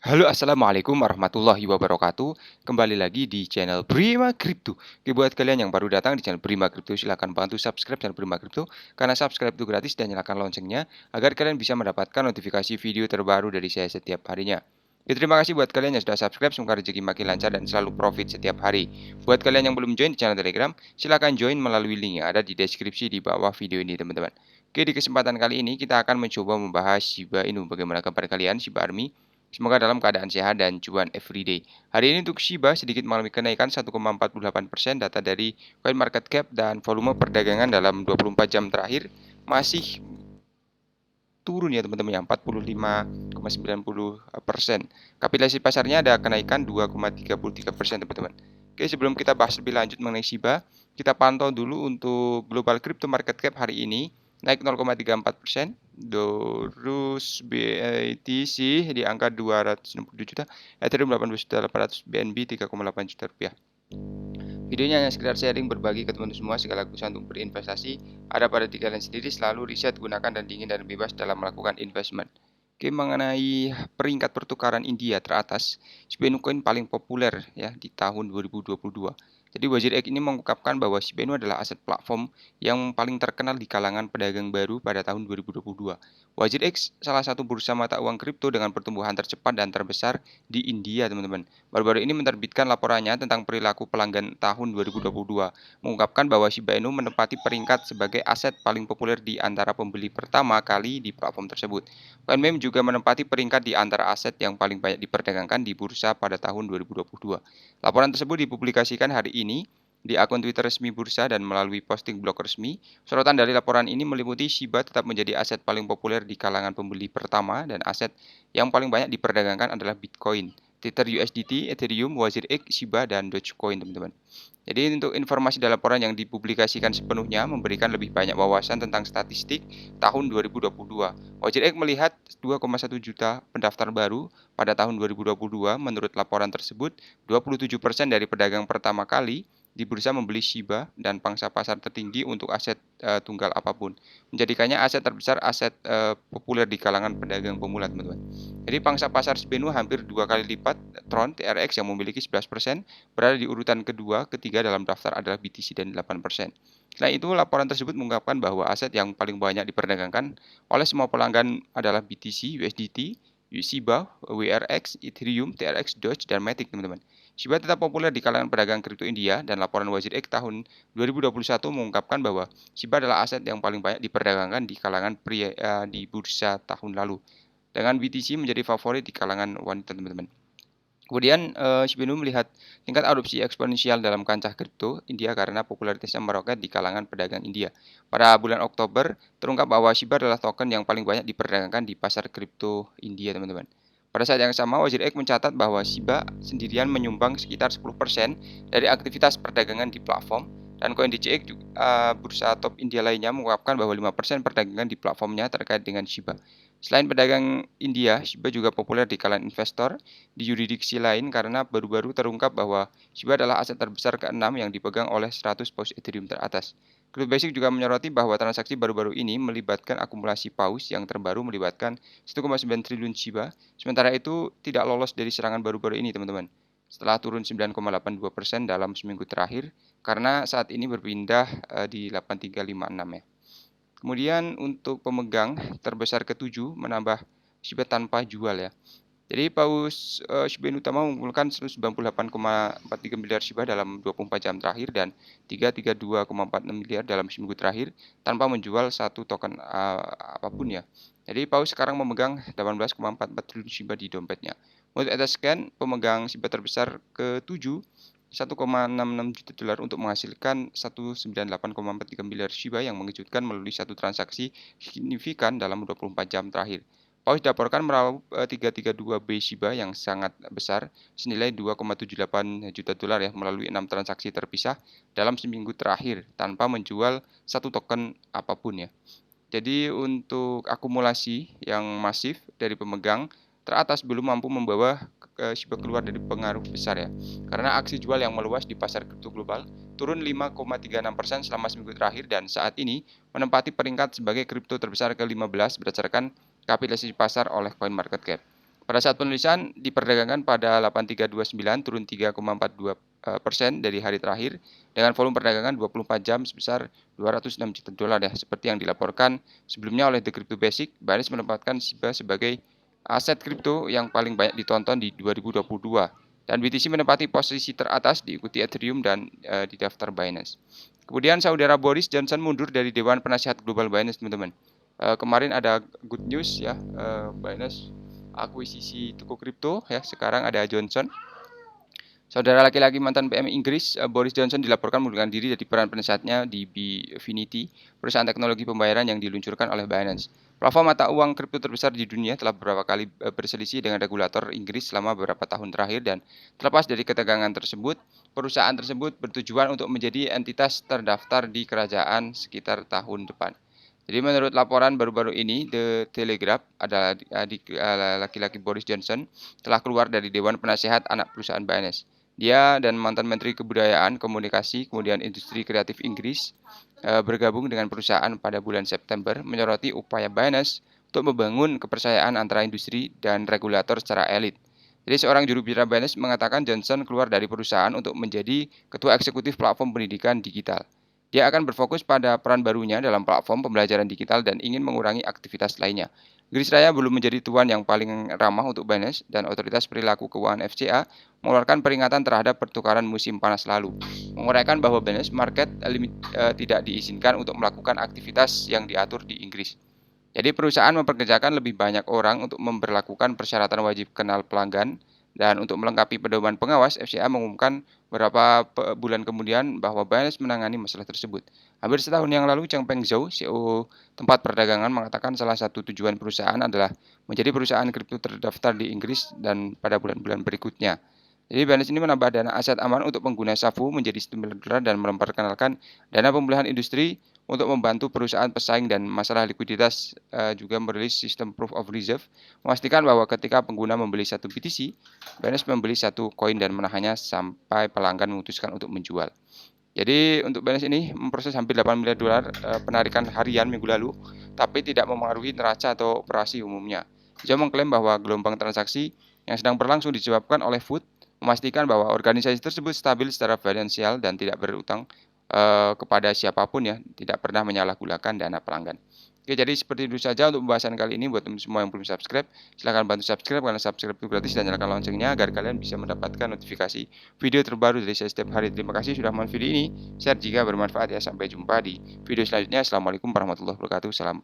Halo, assalamualaikum warahmatullahi wabarakatuh. Kembali lagi di channel Prima Crypto. Oke, buat kalian yang baru datang di channel Prima Crypto, silahkan bantu subscribe channel Prima Crypto karena subscribe itu gratis dan nyalakan loncengnya agar kalian bisa mendapatkan notifikasi video terbaru dari saya setiap harinya. Oke, terima kasih buat kalian yang sudah subscribe, semoga rezeki makin lancar dan selalu profit setiap hari. Buat kalian yang belum join di channel Telegram, silahkan join melalui link yang ada di deskripsi di bawah video ini, teman-teman. Oke, di kesempatan kali ini kita akan mencoba membahas Shiba Inu. Bagaimana kabar kalian, Shiba Army? Semoga dalam keadaan sehat dan cuan everyday. Hari ini untuk Shiba sedikit mengalami kenaikan 1,48% data dari CoinMarketCap dan volume perdagangan dalam 24 jam terakhir masih turun ya teman-teman ya 45,90%. Kapitalisasi pasarnya ada kenaikan 2,33% teman-teman. Oke, sebelum kita bahas lebih lanjut mengenai Shiba, kita pantau dulu untuk global crypto market cap hari ini naik 0,34%. Terus BTC di angka 267 juta, Ethereum 18.800, BNB 3,8 juta rupiah. Videonya hanya sekedar sharing berbagi ke teman-teman semua segala keputusan untuk berinvestasi ada pada diri kalian sendiri, selalu riset, gunakan dan dingin dan bebas dalam melakukan investment. Oke, mengenai peringkat pertukaran India teratas, Shiba Inu Coin paling populer ya di tahun 2022. Jadi Wazir X ini mengungkapkan bahwa Shiba Inu adalah aset platform yang paling terkenal di kalangan pedagang baru pada tahun 2022. Wazir X salah satu bursa mata uang kripto dengan pertumbuhan tercepat dan terbesar di India, teman-teman. Baru-baru ini menerbitkan laporannya tentang perilaku pelanggan tahun 2022, mengungkapkan bahwa Shiba Inu menempati peringkat sebagai aset paling populer di antara pembeli pertama kali di platform tersebut. CoinMeme juga menempati peringkat di antara aset yang paling banyak diperdagangkan di bursa pada tahun 2022. Laporan tersebut dipublikasikan hari ini di akun Twitter resmi bursa dan melalui posting blog resmi. Sorotan dari laporan ini meliputi Shiba tetap menjadi aset paling populer di kalangan pembeli pertama dan aset yang paling banyak diperdagangkan adalah Bitcoin, Tether USDT, Ethereum, Wazir X, Shiba, dan Dogecoin, teman-teman. Jadi untuk informasi dalam laporan yang dipublikasikan sepenuhnya memberikan lebih banyak wawasan tentang statistik tahun 2022. Wazir X melihat 2,1 juta pendaftar baru pada tahun 2022. Menurut laporan tersebut, 27% dari pedagang pertama kali di bursa membeli Shiba dan pangsa pasar tertinggi untuk aset tunggal apapun. Menjadikannya aset terbesar, aset populer di kalangan pedagang pemula, teman-teman. Jadi pangsa pasar Shiba Inu hampir 2 kali lipat Tron TRX yang memiliki 11%, berada di urutan kedua, ketiga dalam daftar adalah BTC dan 8%. Selain itu, laporan tersebut mengungkapkan bahwa aset yang paling banyak diperdagangkan oleh semua pelanggan adalah BTC, USDT, Shiba, WRX, Ethereum, TRX, Doge, dan Matic, teman-teman. Shiba tetap populer di kalangan pedagang kripto India dan laporan Wazir X tahun 2021 mengungkapkan bahwa Shiba adalah aset yang paling banyak diperdagangkan di kalangan pria di bursa tahun lalu, dengan BTC menjadi favorit di kalangan wanita, teman-teman. Kemudian Shiba Inu melihat tingkat adopsi eksponensial dalam kancah kripto India karena popularitasnya meroket di kalangan pedagang India. Pada bulan Oktober, terungkap bahwa Shiba adalah token yang paling banyak diperdagangkan di pasar kripto India, teman-teman. Pada saat yang sama, Wazir X mencatat bahwa Shiba sendirian menyumbang sekitar 10% dari aktivitas perdagangan di platform, dan CoinDCX bursa top India lainnya mengungkapkan bahwa 5% perdagangan di platformnya terkait dengan Shiba. Selain pedagang India, Shiba juga populer di kalangan investor di yurisdiksi lain karena baru-baru terungkap bahwa Shiba adalah aset terbesar ke-6 yang dipegang oleh 100 paus Ethereum teratas. Crypto Basic juga menyoroti bahwa transaksi baru-baru ini melibatkan akumulasi paus yang terbaru melibatkan 1,9 triliun Shiba, sementara itu tidak lolos dari serangan baru-baru ini, teman-teman. Setelah turun 9,82% dalam seminggu terakhir, karena saat ini berpindah di 8356 ya. Kemudian untuk pemegang terbesar ke-7 menambah Shiba tanpa jual ya. Jadi paus Shiba Inu utama mengumpulkan 198,43 miliar Shiba dalam 24 jam terakhir dan 332,46 miliar dalam seminggu terakhir tanpa menjual satu token apapun ya. Jadi paus sekarang memegang 18,44 triliun Shiba di dompetnya. Menurut Etherscan, pemegang Shiba terbesar ke-7 1,66 juta dolar untuk menghasilkan 198,43 miliar Shiba yang mengejutkan melalui satu transaksi signifikan dalam 24 jam terakhir. Paus dilaporkan meraup 332 B Shiba yang sangat besar, senilai 2,78 juta dolar ya, melalui 6 transaksi terpisah dalam seminggu terakhir tanpa menjual satu token apapun ya. Jadi untuk akumulasi yang masif dari pemegang teratas belum mampu membawa Shiba keluar dari pengaruh besar ya. Karena aksi jual yang meluas di pasar kripto global turun 5,36% selama seminggu terakhir dan saat ini menempati peringkat sebagai kripto terbesar ke-15 berdasarkan kapitalisasi pasar oleh CoinMarketCap. Pada saat penulisan diperdagangkan pada 8329 turun 3,42% dari hari terakhir dengan volume perdagangan 24 jam sebesar 206 juta dolar ya. Seperti yang dilaporkan sebelumnya oleh The Crypto Basic, Binance menempatkan SHIBA sebagai aset kripto yang paling banyak ditonton di 2022 dan BTC menempati posisi teratas diikuti Ethereum dan di daftar Binance. Kemudian saudara Boris Johnson mundur dari Dewan Penasihat Global Binance, teman-teman. Kemarin ada good news ya, Binance akuisisi toko kripto ya, sekarang ada Johnson. Saudara laki-laki mantan PM Inggris Boris Johnson dilaporkan mengundurkan diri dari peran penasihatnya di Bfinity, perusahaan teknologi pembayaran yang diluncurkan oleh Binance. Platform mata uang kripto terbesar di dunia telah beberapa kali berselisih dengan regulator Inggris selama beberapa tahun terakhir dan terlepas dari ketegangan tersebut, perusahaan tersebut bertujuan untuk menjadi entitas terdaftar di kerajaan sekitar tahun depan. Jadi menurut laporan baru-baru ini, The Telegraph, adalah laki-laki Boris Johnson telah keluar dari Dewan Penasehat anak perusahaan Binance. Dia dan mantan Menteri Kebudayaan, Komunikasi, kemudian Industri Kreatif Inggris bergabung dengan perusahaan pada bulan September, menyoroti upaya Binance untuk membangun kepercayaan antara industri dan regulator secara elit. Jadi seorang juru bicara Binance mengatakan Johnson keluar dari perusahaan untuk menjadi ketua eksekutif platform pendidikan digital. Dia akan berfokus pada peran barunya dalam platform pembelajaran digital dan ingin mengurangi aktivitas lainnya. Inggris Raya belum menjadi tuan yang paling ramah untuk Binance dan Otoritas Perilaku Keuangan FCA mengeluarkan peringatan terhadap pertukaran musim panas lalu, menguraikan bahwa Binance Market tidak diizinkan untuk melakukan aktivitas yang diatur di Inggris. Jadi perusahaan memperkerjakan lebih banyak orang untuk memberlakukan persyaratan wajib kenal pelanggan. Dan untuk melengkapi pedoman pengawas, FCA mengumumkan beberapa bulan kemudian bahwa Binance menangani masalah tersebut. Hampir setahun yang lalu, Changpeng Zhou, CEO tempat perdagangan, mengatakan salah satu tujuan perusahaan adalah menjadi perusahaan kripto terdaftar di Inggris dan pada bulan-bulan berikutnya. Jadi Binance ini menambah dana aset aman untuk pengguna SAFU menjadi $9 dan memperkenalkan dana pemulihan industri untuk membantu perusahaan pesaing dan masalah likuiditas juga merilis sistem proof of reserve, memastikan bahwa ketika pengguna membeli satu BTC, Binance membeli satu koin dan menahannya sampai pelanggan memutuskan untuk menjual. Jadi untuk Binance ini memproses hampir $8 miliar penarikan harian minggu lalu, tapi tidak memengaruhi neraca atau operasi umumnya. Dia mengklaim bahwa gelombang transaksi yang sedang berlangsung disebabkan oleh FUD, memastikan bahwa organisasi tersebut stabil secara finansial dan tidak berutang kepada siapapun ya, tidak pernah menyalahgunakan dana pelanggan. Oke, jadi seperti itu saja untuk pembahasan kali ini. Buat teman semua yang belum subscribe, silahkan bantu subscribe karena subscribe itu gratis dan nyalakan loncengnya agar kalian bisa mendapatkan notifikasi video terbaru dari saya setiap hari. Terima kasih sudah menonton video ini. Share jika bermanfaat ya. Sampai jumpa di video selanjutnya. Assalamualaikum warahmatullahi wabarakatuh. Salam